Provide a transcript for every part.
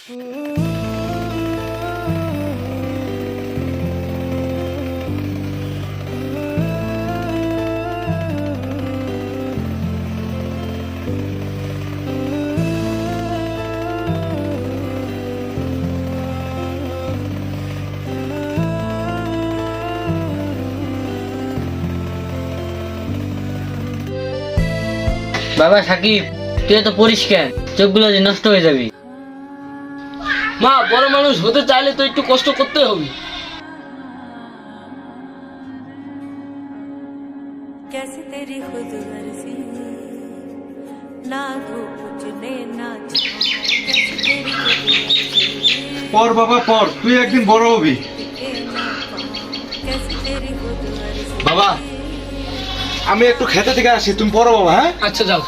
বাবা সাকিব, তুই তো পরিষ্কার, চোখগুলো যে নষ্ট হয়ে যাবে। মা, বড় মানুষ হতে চাইলে তো একটু কষ্ট করতে হবে। कैसी तेरी खुद गर्जी ना धूप चुने ना छाँव, कैसी तेरी खुद गर्जी পর বাবা পর, তুই একদিন বড় হবি। के ना पाऊँ, कैसी तेरी खुद गर्जी। বাবা আমি একটু খেতে থেকে আসি, তুমি পড়ো বাবা। হ্যাঁ আচ্ছা যাও।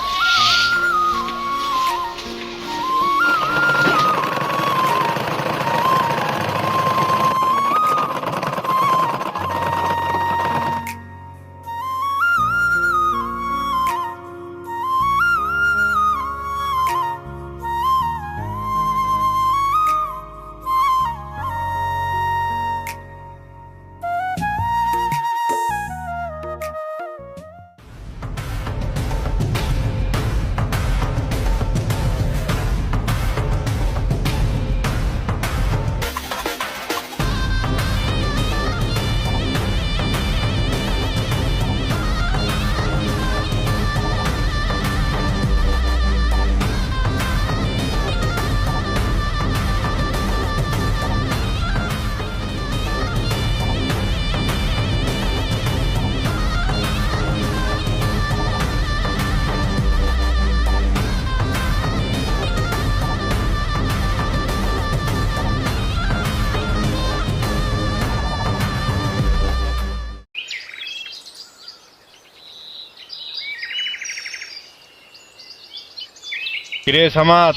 কিরে সামাদ,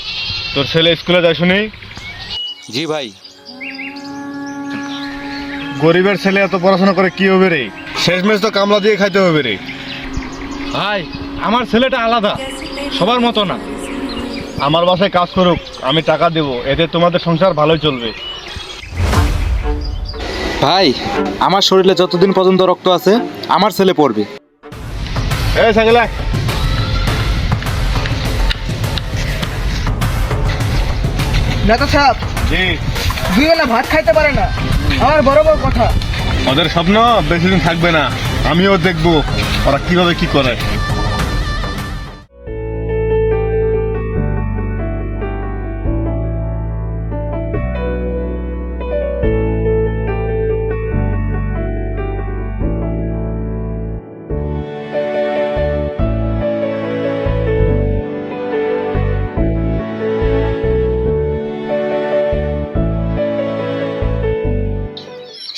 তোর ছেলে স্কুলে যায় শুনি? জি ভাই। গরিবের ছেলে এত পড়াশোনা করে কি হবে রে? শেষমেশ তো কামলা দিয়ে খাইতে হবে রে। ভাই, আমার ছেলেটা আলাদা, সবার মতো না। আমার বাসায় কাজ করুক, আমি টাকা দেব, এতে তোমাদের সংসার ভালোই চলবে। ভাই আমার শরীরে যতদিন পর্যন্ত রক্ত আছে আমার ছেলে পড়বে। এই সাইকেল আয়। নেতা সাহেব, জি। দুই বেলা ভাত খাইতে পারে না, আমার বড় বড় কথা। ওদের স্বপ্ন বেশি দিন থাকবে না, আমিও দেখবো ওরা কিভাবে কি করে।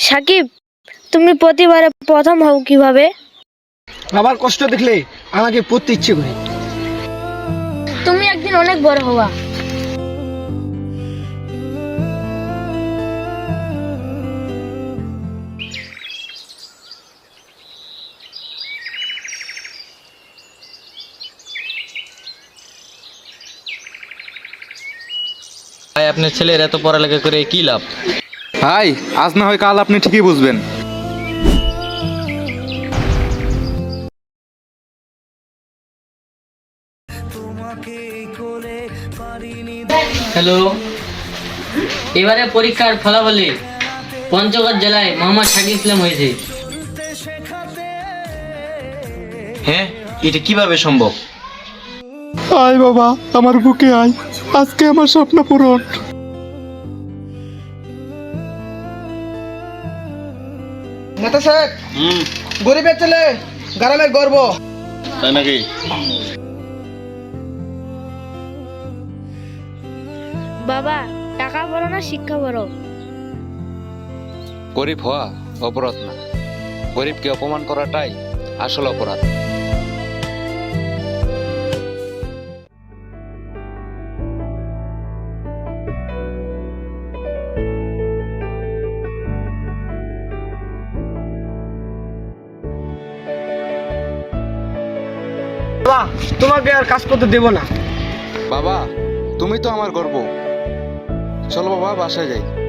সাকিব, তুমি প্রতিবারে প্রথম হও কিভাবে? বাবার কষ্ট দেখলে আমাকে পড়তে ইচ্ছে করে। তুমি একদিন অনেক বড় হবা। ভাই, আপনার ছেলের এত পড়ালেখা করে কি লাভ? ভাই আজ না হয় কাল আপনি ঠিকই বুঝবেন। হ্যালো, এবারে পরীক্ষার ফলাফলে পঞ্চগড় জেলায় মোহাম্মদ সাকিব ইসলাম হয়েছে। হ্যাঁ, এটা কিভাবে সম্ভব? আয় বাবা, আমার বুকে আয়, আজকে আমার স্বপ্ন পূরণ। নেতা সাহেব, গরিবের ছেলে গ্রামের গর্ব। তাই নাকি? বাবা, টাকা বড় না শিক্ষা বড়? গরিব হওয়া অপরাধ না, গরিবকে অপমান করাটাই আসল অপরাধ। বাবা, তোমাকে আর কাজ করতে দেব না। বাবা, তুমি তো আমার গর্ব। চলো বাবা বাসায় যাই।